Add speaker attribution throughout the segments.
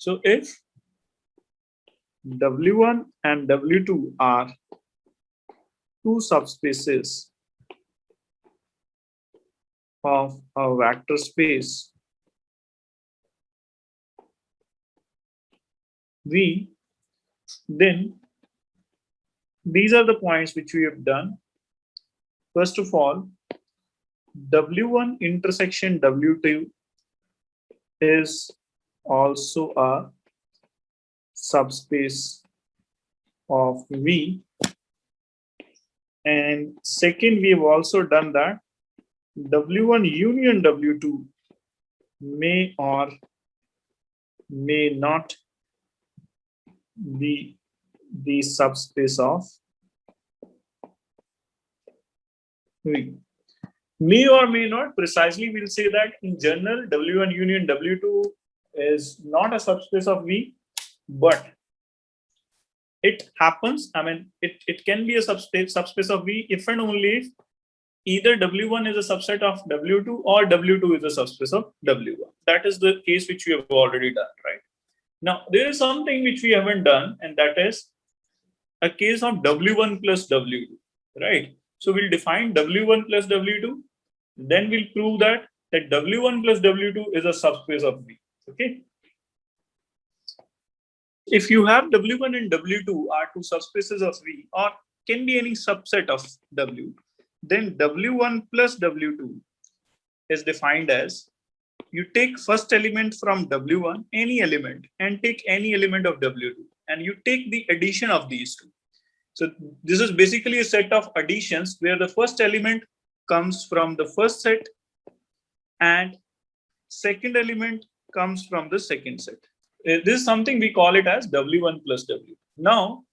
Speaker 1: So if W1 and W2 are two subspaces of a vector space V, then these are the points which we have done. First of all, W1 intersection W2 is also a subspace of V. And second, we have also done that W1 union W2 may or may not be the subspace of V. May or may not, precisely we'll say that in general W1 union W2 is not a subspace of V, but it happens, I mean, it can be a subspace of V if and only if either W1 is a subset of W2 or W2 is a subspace of W1. That is the case which we have already done, right? Now, there is something which we haven't done, and that is a case of W1 plus W2, right? So we'll define W1 plus W2, then we'll prove that W1 plus W2 is a subspace of V, okay? If you have W1 and W2 are two subspaces of V or can be any subset of W, then W1 plus W2 is defined as you take first element from W1, any element, and take any element of W2, and you take the addition of these two. So this is basically a set of additions where the first element comes from the first set and second element comes from the second set. This is something we call it as W1 plus W. Now,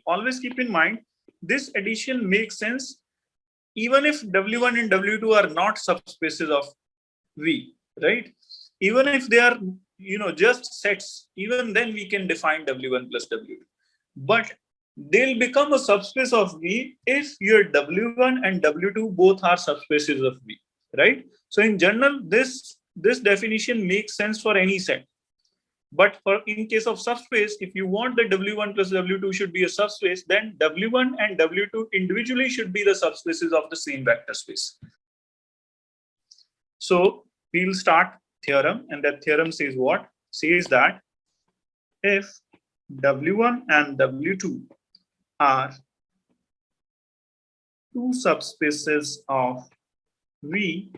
Speaker 1: always keep in mind, this addition makes sense even if W1 and W2 are not subspaces of V, right? Even if they are, just sets, even then we can define W1 plus W2. But they'll become a subspace of V if your W1 and W2 both are subspaces of V, right? So in general, this definition makes sense for any set. But in case of subspace, if you want the W1 plus W2 should be a subspace, then W1 and W2 individually should be the subspaces of the same vector space. So we'll start theorem, and that theorem says what? Says that if W1 and W2 are two subspaces of V,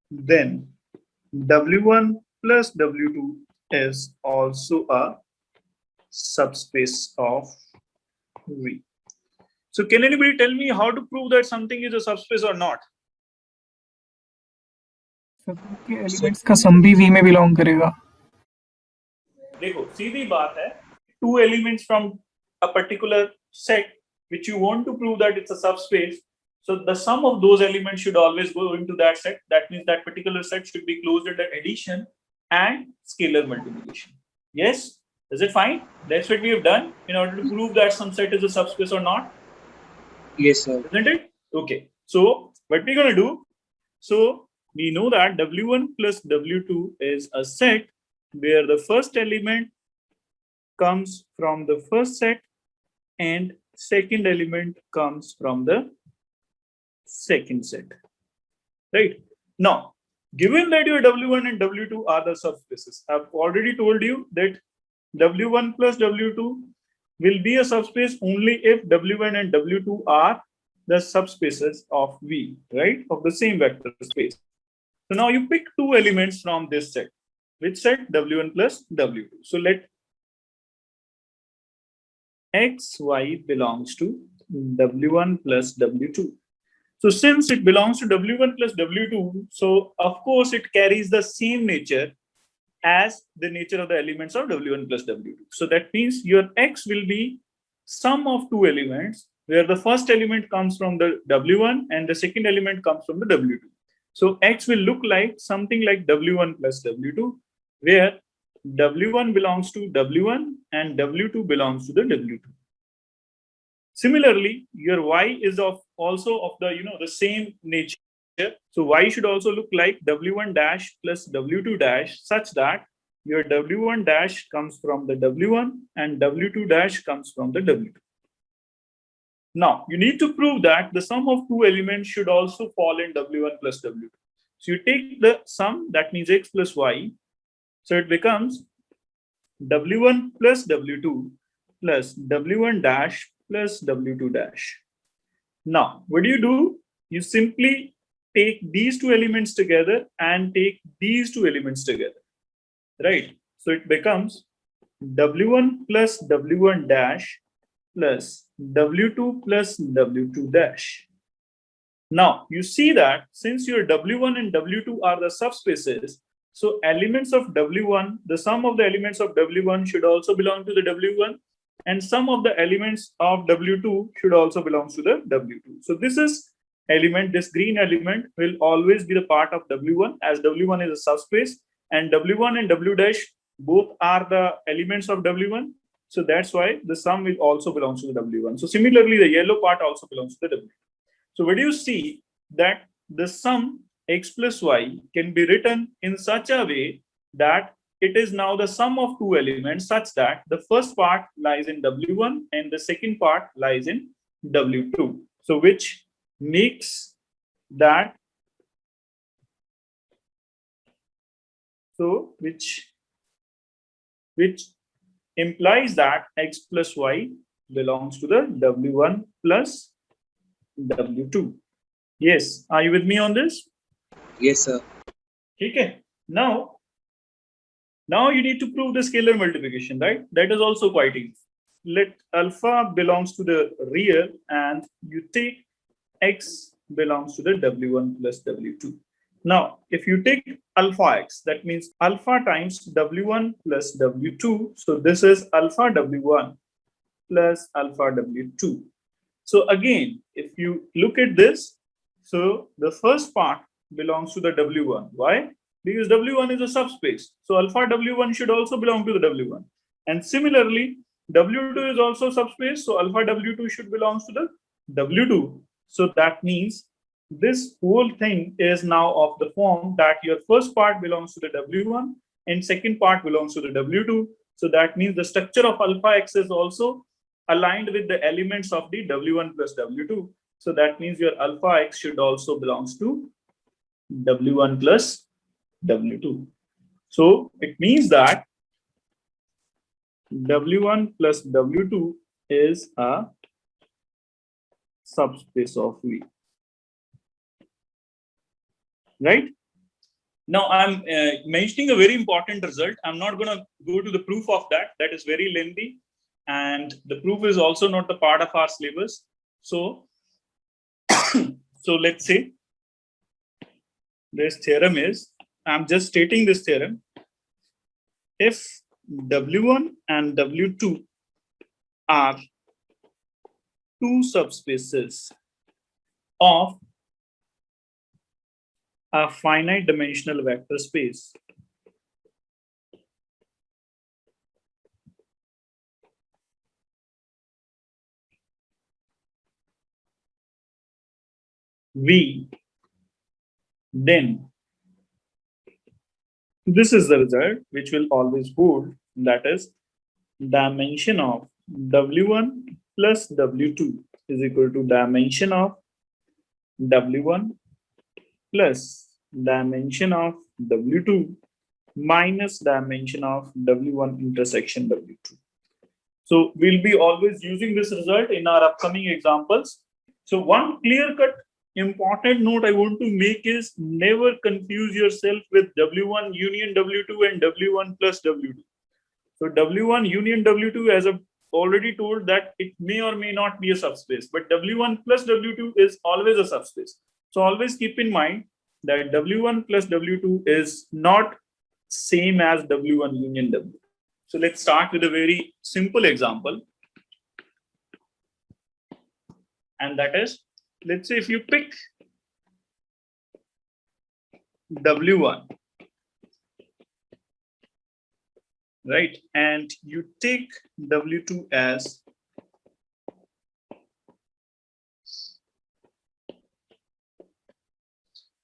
Speaker 1: then W1 plus W2 is also a subspace of V. So can anybody tell me how to prove that something is a subspace or not?
Speaker 2: सबके elements का सम भी V में belong करेगा.
Speaker 1: देखो सीधी बात है, two elements from a particular set which you want to prove that it's a subspace, so the sum of those elements should always go into that set. That means that particular set should be closed under addition and scalar multiplication. Yes, is it fine? That's what we have done in order to prove that some set is a subspace or not.
Speaker 3: Yes, sir.
Speaker 1: Isn't it? Okay. So what we're going to do, so we know that W1 plus W2 is a set where the first element comes from the first set and second element comes from the second set, right? Now, given that your W1 and W2 are the subspaces, I've already told you that W1 plus W2 will be a subspace only if W1 and W2 are the subspaces of V, right? Of the same vector space. So now you pick two elements from this set. Which set? W1 plus W2. So let XY belongs to W1 plus W2. So since it belongs to W1 plus W2, so of course it carries the same nature as the nature of the elements of W1 plus W2. So that means your X will be sum of two elements where the first element comes from the W1 and the second element comes from the W2. So X will look like something like W1 plus W2, where W1 belongs to W1 and W2 belongs to the W2. Similarly, your Y is also of the same nature. So Y should also look like W1 dash plus W2 dash, such that your W1 dash comes from the W1 and W2 dash comes from the W2. Now, you need to prove that the sum of two elements should also fall in W1 plus W2. So you take the sum, that means X plus Y. So it becomes W1 plus W2 plus W1 dash plus W2 dash. Now, what do? You simply take these two elements together and take these two elements together, right? So it becomes W1 plus W1 dash plus W2 plus W2 dash. Now, you see that since your W1 and W2 are the subspaces, so elements of W1, the sum of the elements of W1 should also belong to the W1, and sum of the elements of W2 should also belong to the W2. So this is element, this green element will always be the part of W1, as W1 is a subspace, and W1 and W dash both are the elements of W1. So that's why the sum will also belong to the W1. So similarly, the yellow part also belongs to the W2. So where do you see that the sum X plus Y can be written in such a way that it is now the sum of two elements, such that the first part lies in W1 and the second part lies in W2. So which makes that, so which implies that X plus Y belongs to the W1 plus W2. Yes, are you with me on this?
Speaker 3: Yes, sir.
Speaker 1: Okay. Now you need to prove the scalar multiplication, right? That is also quite easy. Let alpha belongs to the real and you take X belongs to the W1 plus W2. Now, if you take alpha X, that means alpha times W1 plus W2. So this is alpha W1 plus alpha W2. So again, if you look at this, so the first part belongs to the W1. Why? Because W1 is a subspace. So alpha W1 should also belong to the W1. And similarly, W2 is also subspace. So alpha W2 should belong to the W2. So that means this whole thing is now of the form that your first part belongs to the W1 and second part belongs to the W2. So that means the structure of alpha X is also aligned with the elements of the W1 plus W2. So that means your alpha X should also belongs to W1 plus W2. So it means that W1 plus W2 is a subspace of V. Right? Now I'm mentioning a very important result. I'm not going to go to the proof of that. That is very lengthy. And the proof is also not the part of our syllabus. So, so let's say this theorem is, I'm just stating this theorem. If W1 and W2 are two subspaces of a finite dimensional vector space, V, then this is the result which will always hold, that is dimension of W1 plus W2 is equal to dimension of W1 plus dimension of W2 minus dimension of W1 intersection W2. So we'll be always using this result in our upcoming examples. So one clear-cut important note I want to make is never confuse yourself with W1 union W2 and W1 plus W2. So W1 union W2, as I've already told, that it may or may not be a subspace, but W1 plus W2 is always a subspace. So always keep in mind that W1 plus W2 is not same as W1 union W2. So let's start with a very simple example. And that is, let's say if you pick W1, right, and you take W2 as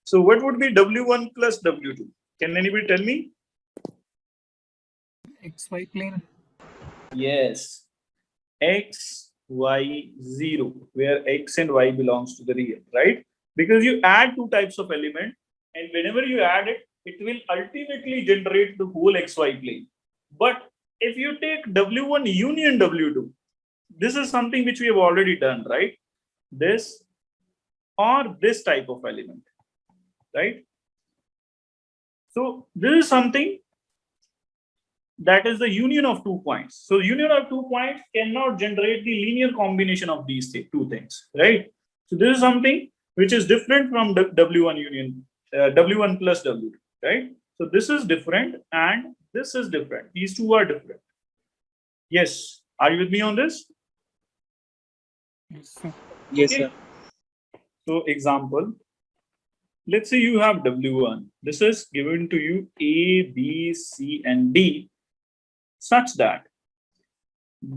Speaker 1: so what would be W1 plus W2? Can anybody tell me?
Speaker 2: XY plane.
Speaker 1: Yes. X, Y, 0, where X and Y belongs to the real, right? Because you add two types of element, and whenever you add it, it will ultimately generate the whole XY plane. But if you take W1 union W2, this is something which we have already done, right? This or this type of element, right? So this is something that is the union of 2 points. So union of 2 points cannot generate the linear combination of these two things, right? So this is something which is different from the W1 union, W1 plus W2, right? So this is different and this is different. These two are different. Yes. Are you with me on this?
Speaker 2: Yes, sir.
Speaker 3: Yes,
Speaker 1: Okay.
Speaker 3: sir.
Speaker 1: So example, let's say you have W1. This is given to you A, B, C, and D such that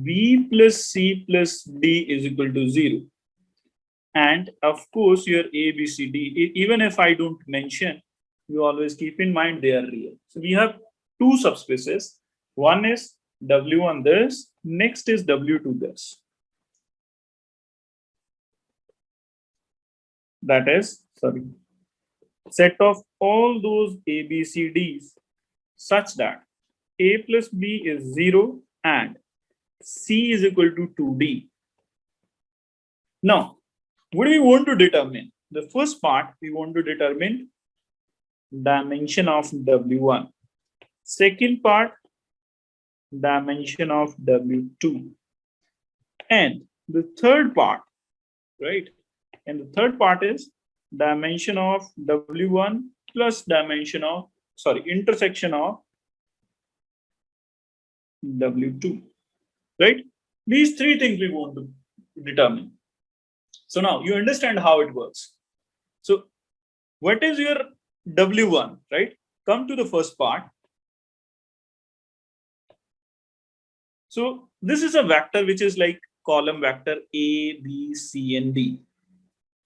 Speaker 1: B plus C plus D is equal to 0. And of course, your A, B, C, D, even if I don't mention, you always keep in mind they are real. So we have two subspaces. One is W1 this, next is W2 this. That is, sorry, set of all those A, B, C, Ds such that A plus B is 0 and C is equal to 2D. Now, what do we want to determine? The first part, we want to determine dimension of W1. Second part, dimension of W2. And the third part, right? And the third part is dimension of W1 plus dimension of, intersection of W2, right? These three things we want to determine. So now you understand how it works. So what is your W1, right? Come to the first part. So this is a vector which is like column vector A, B, C, and D,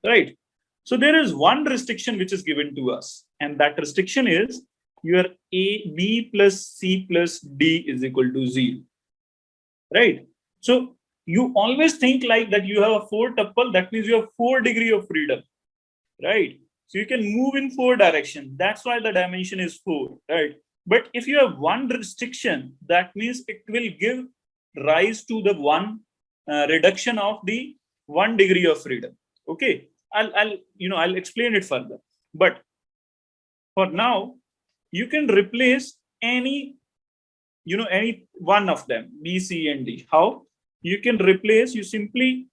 Speaker 1: right? So there is one restriction which is given to us, and that restriction is your A, B plus C plus D is equal to 0, right? So you always think like that you have a 4 tuple, that means you have 4 degree of freedom, right? So you can move in 4 directions. That's why the dimension is 4, right? But if you have one restriction, that means it will give rise to the one reduction of the 1 degree of freedom. Okay, I'll explain it further. But for now, you can replace any one of them, B, C, and D. How? You can replace, you simply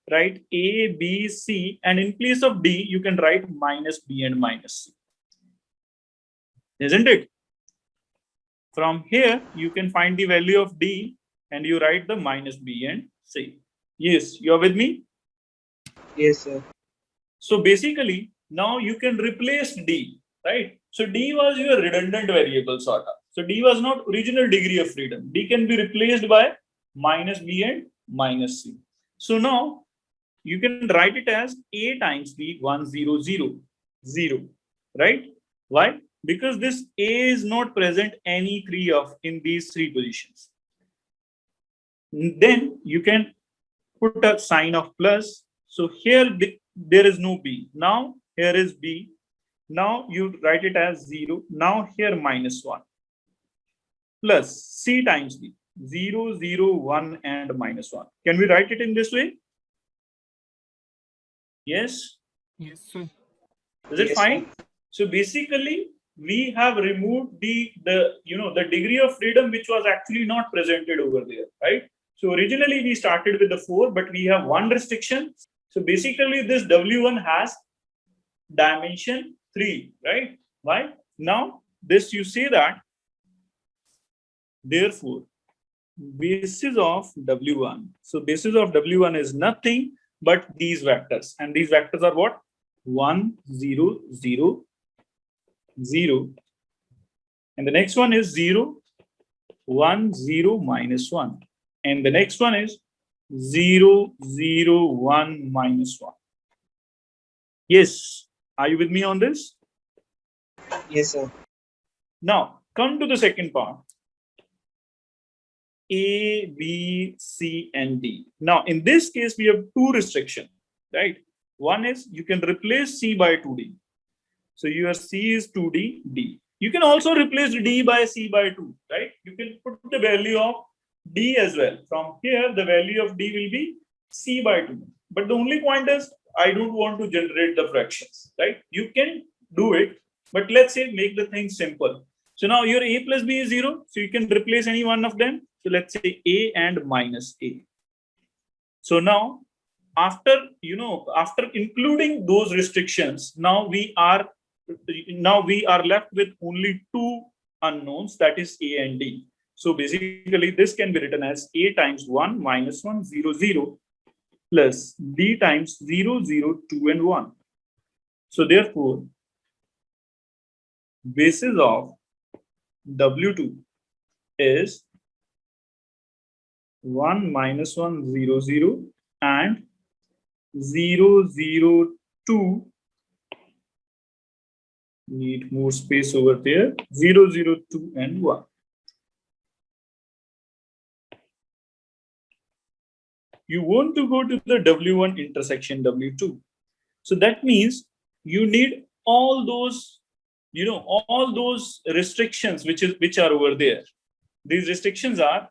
Speaker 1: write A, B, C, and in place of D, you can write minus B and minus C. Isn't it? From here, you can find the value of D and you write the minus B and C. Yes, you're with me?
Speaker 3: Yes, sir.
Speaker 1: So basically, now you can replace D, right? So D was your redundant variable sort of. So D was not original degree of freedom. D can be replaced by minus B and minus C. So now you can write it as A times B 1 0 0 0, right? Why? Because this A is not present any three of in these three positions. Then you can put a sign of plus. So here there is no B. Now here is B. Now you write it as 0. Now here minus 1 plus C times B 0 0 1 and minus 1. Can we write it in this way? Yes.
Speaker 2: Yes, sir.
Speaker 1: Is it
Speaker 3: Yes,
Speaker 1: fine?
Speaker 3: sir.
Speaker 1: So basically, we have removed the degree of freedom which was actually not presented over there, right? So originally we started with the 4, but we have one restriction. So basically, this W1 has dimension 3, right? Why? Now this you say that therefore basis of W1. So basis of W1 is nothing but these vectors, and these vectors are what? 1 0 0 0, and the next one is 0 1 0 minus 1, and the next one is 0 0 1 minus 1. Yes, are you with me on this?
Speaker 3: Yes, sir.
Speaker 1: Now come to the second part. A, B, C, and D. Now, in this case, we have two restrictions, right? One is you can replace C by 2D. So your C is 2D, D. You can also replace D by C by 2, right? You can put the value of D as well. From here, the value of D will be C by 2. But the only point is, I don't want to generate the fractions, right? You can do it, but let's say make the thing simple. So now your A plus B is 0. So you can replace any one of them. So let's say A and minus A. So now, after including those restrictions, now we are left with only two unknowns, that is A and D. So basically, this can be written as A times 1 minus 1, 0, 0 plus D times 0, 0, 2, and 1. So therefore, basis of W2 is 1 minus 1, 0, 0 and 0, 0, 2. Need more space over there. 0, 0, 2, and 1. You want to go to the W1 intersection W2. So that means you need all those, all those restrictions which are over there. These restrictions are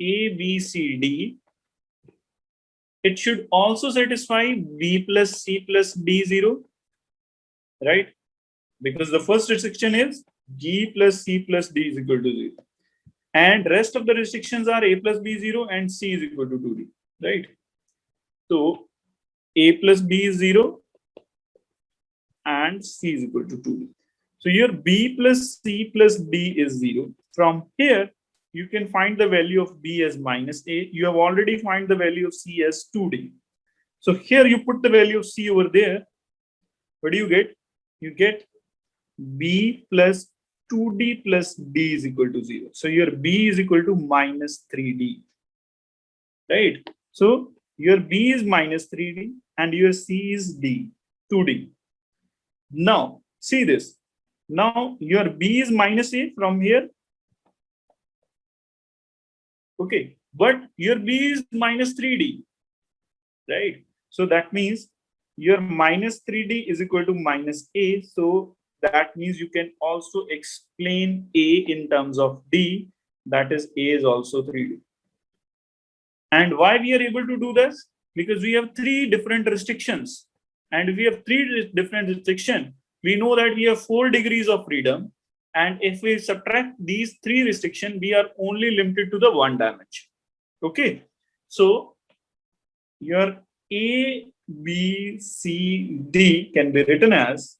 Speaker 1: A, B, C, D. It should also satisfy B plus C plus D 0, right? Because the first restriction is G plus C plus D is equal to 0. And rest of the restrictions are A plus B 0 and C is equal to 2D, right? So A plus B is 0 and C is equal to 2D. So your B plus C plus D is 0. From here, you can find the value of B as minus A. You have already found the value of C as 2D. So here you put the value of C over there. What do you get? You get B plus 2D plus D is equal to 0. So your B is equal to minus 3D. Right? So your B is minus 3D and your C is D, 2D. Now, see this. Now your B is minus A from here. Okay, but your B is minus 3D, right? So that means your minus 3D is equal to minus A. So that means you can also explain A in terms of D. That is, A is also 3D. And why we are able to do this? Because we have three different restrictions. And if we have three different restrictions, we know that we have 4 degrees of freedom. And if we subtract these 3 restrictions, we are only limited to the 1 dimension. Okay. So your A, B, C, D can be written as,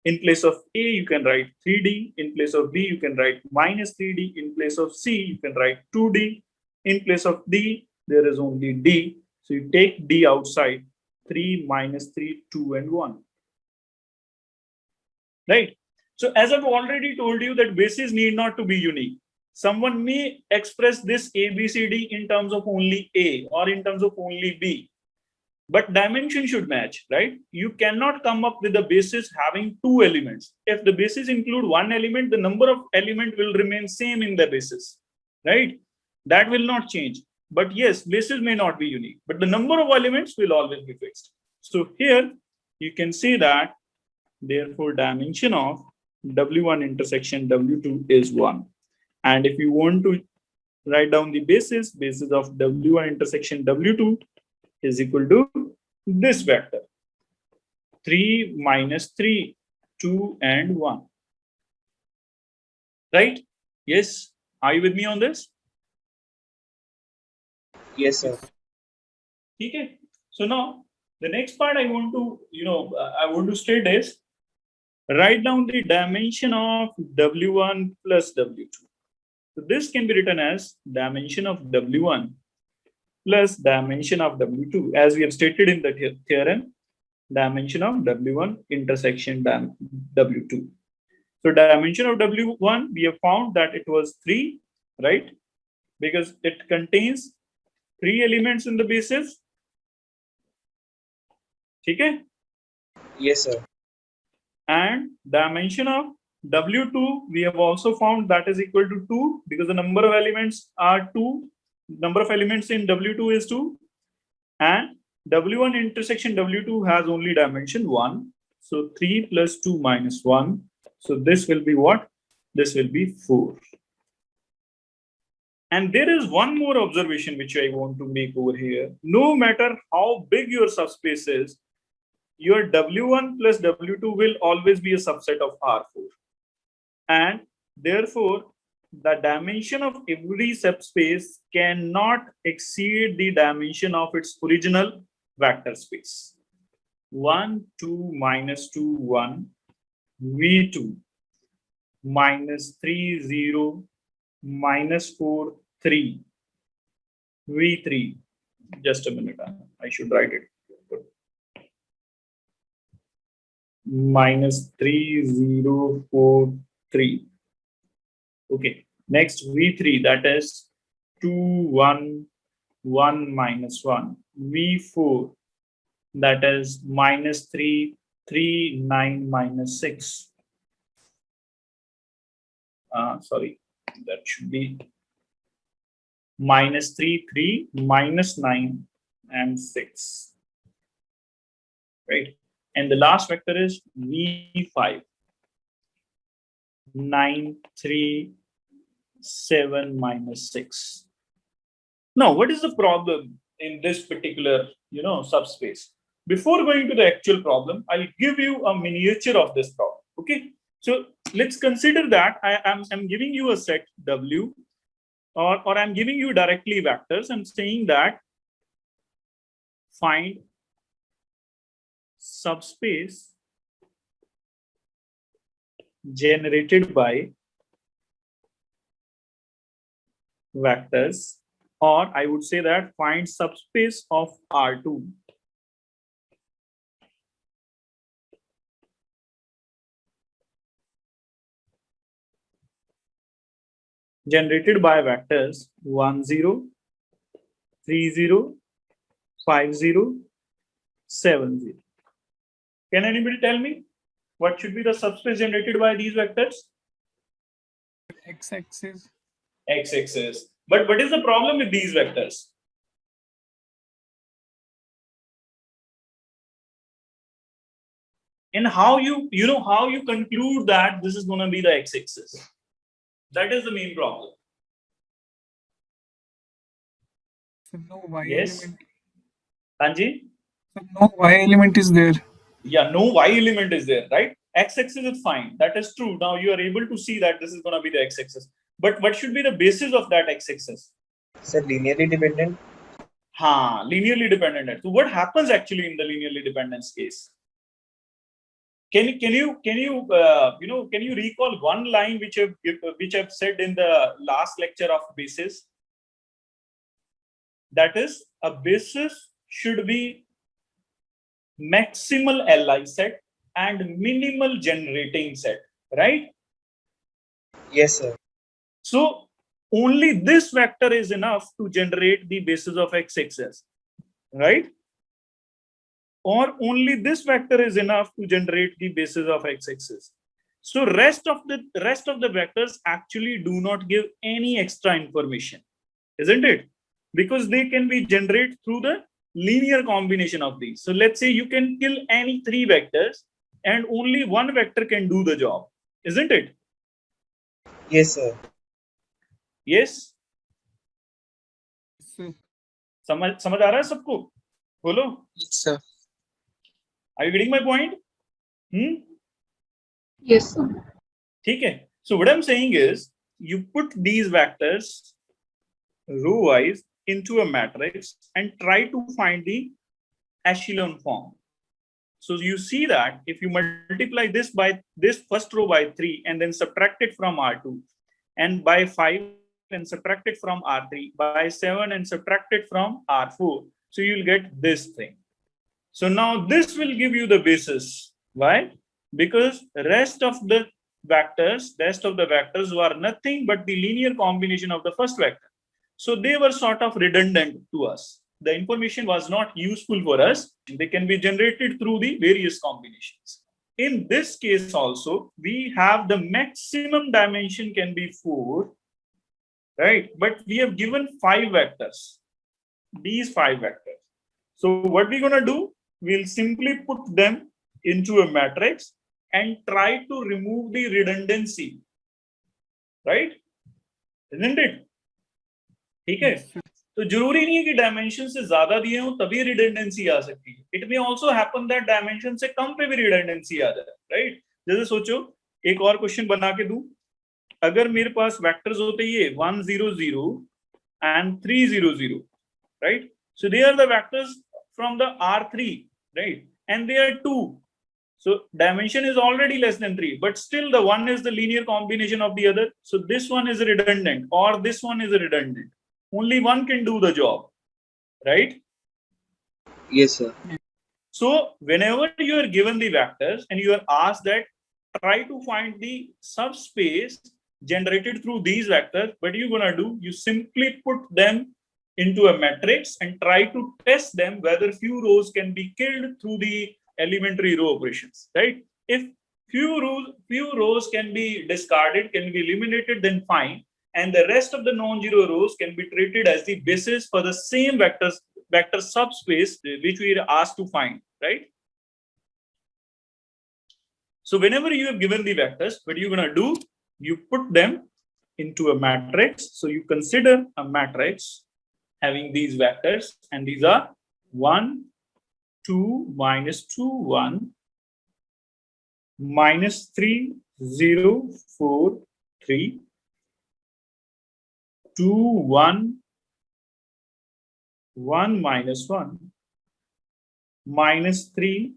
Speaker 1: in place of A, you can write 3D. In place of B, you can write minus 3D. In place of C, you can write 2D. In place of D, there is only D. So you take D outside. 3 minus 3, 2, and 1. Right? So as I've already told you that bases need not to be unique. Someone may express this A, B, C, D in terms of only A or in terms of only B. But dimension should match, right? You cannot come up with a basis having 2 elements. If the basis include 1 element, the number of element will remain same in the basis, right? That will not change. But yes, basis may not be unique, but the number of elements will always be fixed. So here you can see that, therefore, dimension of W1 intersection W2 is 1. And if you want to write down the basis of W1 intersection W2 is equal to this vector, 3 minus 3, 2, and 1. Right? Yes. Are you with me on this?
Speaker 3: Yes, sir.
Speaker 1: Okay. So now the next part I want to, I want to state is, write down the dimension of W1 plus W2. So this can be written as dimension of W1 plus dimension of W2, as we have stated in the theorem, dimension of W1 intersection W2. So dimension of W1, we have found that it was 3, right? Because it contains 3 elements in the basis. Okay?
Speaker 3: Yes, sir.
Speaker 1: And dimension of W2, we have also found that is equal to 2 because the number of elements are 2. Number of elements in W2 is 2. And W1 intersection W2 has only dimension 1. So 3 plus 2 minus 1. So this will be what? This will be 4. And there is one more observation which I want to make over here. No matter how big your subspace is, your W1 plus W2 will always be a subset of R4. And therefore, the dimension of every subspace cannot exceed the dimension of its original vector space. 1, 2, minus 2, 1, V2, minus 3, 0, minus 4, 3, V3. Just a minute, I should write it. Minus 3, 0, 4, 3. Okay, next V3, that is 2, 1, 1, minus 1. V4, that is minus 3, 3, 9, minus 6. Sorry, that should be minus 3, 3, minus 9, and 6. Right? And the last vector is V5. 9, 3, 7, minus 6. Now, what is the problem in this particular, subspace? Before going to the actual problem, I'll give you a miniature of this problem. Okay. So let's consider that I'm giving you a set W, or I'm giving you directly vectors. I'm saying that find subspace generated by vectors, or I would say that find subspace of R2 generated by vectors 1, 0, 3, 0, 5, 0, 7, 0. Can anybody tell me what should be the subspace generated by these vectors?
Speaker 2: X-axis.
Speaker 1: X-axis. But what is the problem with these vectors? And how you conclude that this is going to be the X-axis? That is the main problem.
Speaker 2: So no Y
Speaker 1: Yes.
Speaker 2: element.
Speaker 1: Anji?
Speaker 2: So no Y element is there.
Speaker 1: Yeah, no Y element is there, right? X-axis is fine. That is true. Now you are able to see that this is going to be the X-axis. But what should be the basis of that X-axis?
Speaker 3: Sir, linearly dependent.
Speaker 1: Linearly dependent. So what happens actually in the linearly dependence case? Can you recall one line which I've said in the last lecture of basis? That is, a basis should be maximal Li set and minimal generating set, right?
Speaker 3: Yes, sir.
Speaker 1: So only this vector is enough to generate the basis of X-axis, right? Or only this vector is enough to generate the basis of X-axis. So rest of the vectors actually do not give any extra information, isn't it? Because they can be generated through the linear combination of these. So let's say you can kill any 3 vectors and only one vector can do the job, isn't it?
Speaker 3: Yes, sir.
Speaker 1: Yes.
Speaker 2: So
Speaker 1: समझ आ रहा है सबको? बोलो.
Speaker 3: Yes, sir.
Speaker 1: Are you getting my point?
Speaker 4: Yes, sir.
Speaker 1: ठीक है. So what I'm saying is, you put these vectors row wise into a matrix and try to find the echelon form. So you see that if you multiply this by this first row by 3 and then subtract it from R2, and by 5 and subtract it from R3, by 7 and subtract it from R4, so you'll get this thing. So now this will give you the basis. Why? Because rest of the vectors were nothing but the linear combination of the first vector. So they were sort of redundant to us. The information was not useful for us. They can be generated through the various combinations. in this case also, we have the maximum dimension can be 4, right? But we have given 5 vectors, these 5 vectors. So what we're gonna do, we'll simply put them into a matrix and try to remove the redundancy, right? Isn't it? ठीक है? तो जरूरी नहीं है कि dimension से ज्यादा दिए हो तभी रिडंडेंसी आ सकती है. It may also happen that dimension से कम पे भी रिडंडेंसी आ जाए, राइट? जैसे सोचो, एक और क्वेश्चन बना के दूं. अगर मेरे पास वेक्टर्स होते ये 1 0 0 and 3 0 0, right? So they are the vectors from the R3, right? And they are 2. So dimension is already less than 3, but still the one is the linear combination of the other. So this one is redundant or this one is redundant. Only one can do the job, right?
Speaker 3: Yes, sir.
Speaker 1: So whenever you are given the vectors and you are asked that try to find the subspace generated through these vectors, what are you gonna do? You simply put them into a matrix and try to test them whether few rows can be killed through the elementary row operations, right? If few rows can be discarded, can be eliminated, then fine. And the rest of the non-zero rows can be treated as the basis for the same vector subspace which we are asked to find, right? So whenever you have given the vectors, what you're gonna do, you put them into a matrix. So you consider a matrix having these vectors, and these are 1, 2, -2, 1, -3, 0, 4, 3, 2, 1, 1, -1, -3,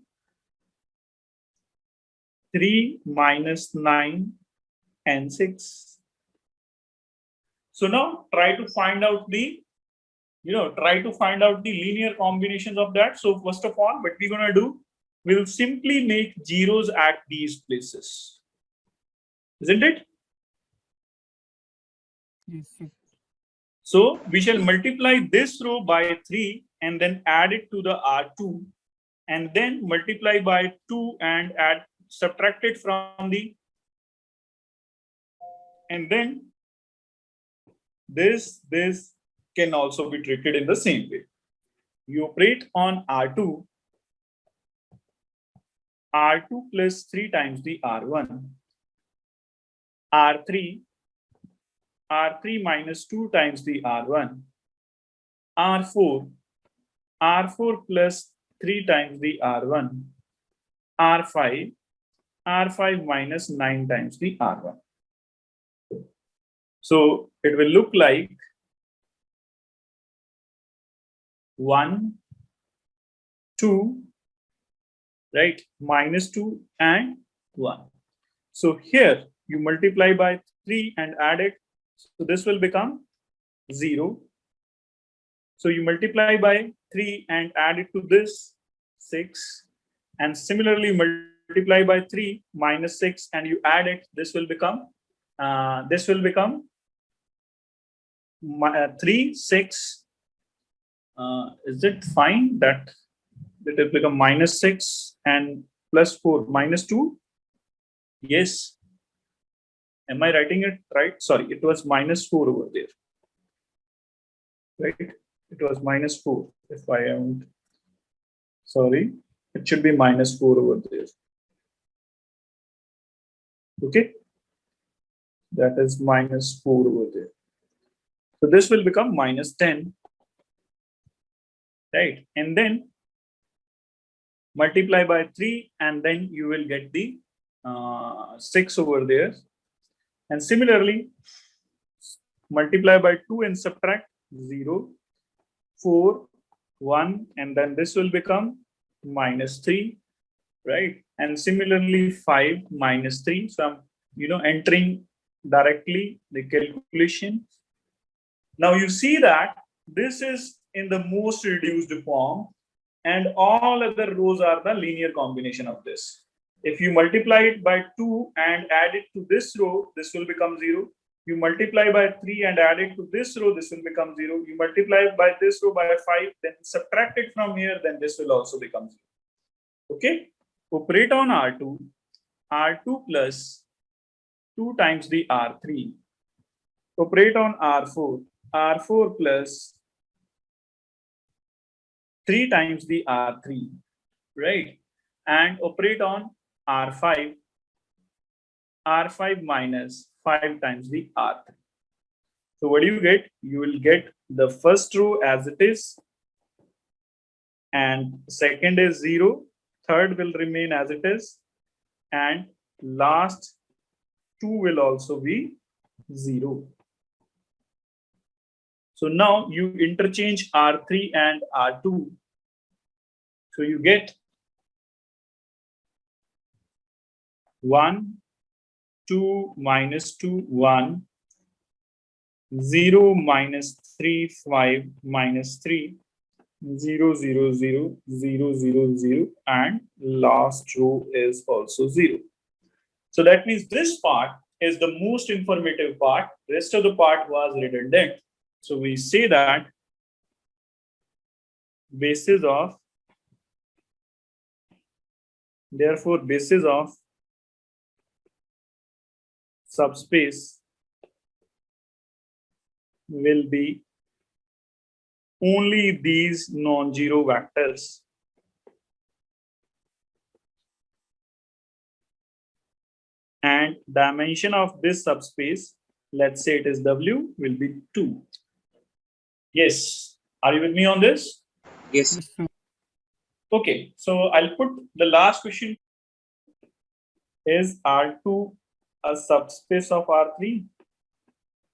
Speaker 1: 3, -9, and 6. So now try to find out the, linear combinations of that. So first of all, what we're gonna do, we'll simply make zeros at these places, isn't it?
Speaker 2: Yes, sir.
Speaker 1: So we shall multiply this row by 3 and then add it to the R2, and then multiply by 2 and subtract it from the, and then this can also be treated in the same way. You operate on R2 plus 3 times the R1, R3 minus 2 times the R1, R4 plus 3 times the R1, R5 minus 9 times the R1. So it will look like 1, 2, right, -2 and 1. So here you multiply by 3 and add it. So this will become 0. So you multiply by 3 and add it to this, 6. And similarly multiply by 3 -6 and you add it. This will become 3, 6. Is it fine that it will become -6 and +4 -2? Yes. Am I writing it right? Sorry, it was -4 over there. Right? It was -4. If I am sorry, it should be -4 over there. Okay. That is -4 over there. So this will become -10. Right? And then multiply by 3 and then you will get the 6 over there. And similarly, multiply by 2 and subtract 0, 4, 1, and then this will become -3, right? And similarly 5 -3. So I'm entering directly the calculation. Now you see that this is in the most reduced form, and all other rows are the linear combination of this. If you multiply it by 2 and add it to this row, this will become 0. You multiply by 3 and add it to this row, this will become 0. You multiply by this row by 5, then subtract it from here, then this will also become 0. Okay? operate on R2, R2 plus 2 times the R3. Operate on R4, R4 plus 3 times the R3, right? And operate on R5, R5 minus 5 times the R3. So what do you get? You will get the first row as it is, and second is 0, third will remain as it is, and last 2 will also be 0. So now you interchange R3 and R2. So you get 1, 2 minus 2, 1, 0 minus 3, 5 minus 3, 0, 0, 0, 0, 0, 0, and last row is also 0. So that means this part is the most informative part. Rest of the part was redundant. So we say that basis of, therefore basis of subspace will be only these non-zero vectors. And dimension of this subspace, let's say it is W, will be 2. Yes, are you with me on this?
Speaker 3: Yes.
Speaker 2: Yes, sir.
Speaker 1: Okay, so I'll put the last question. Is R2 a subspace of R3?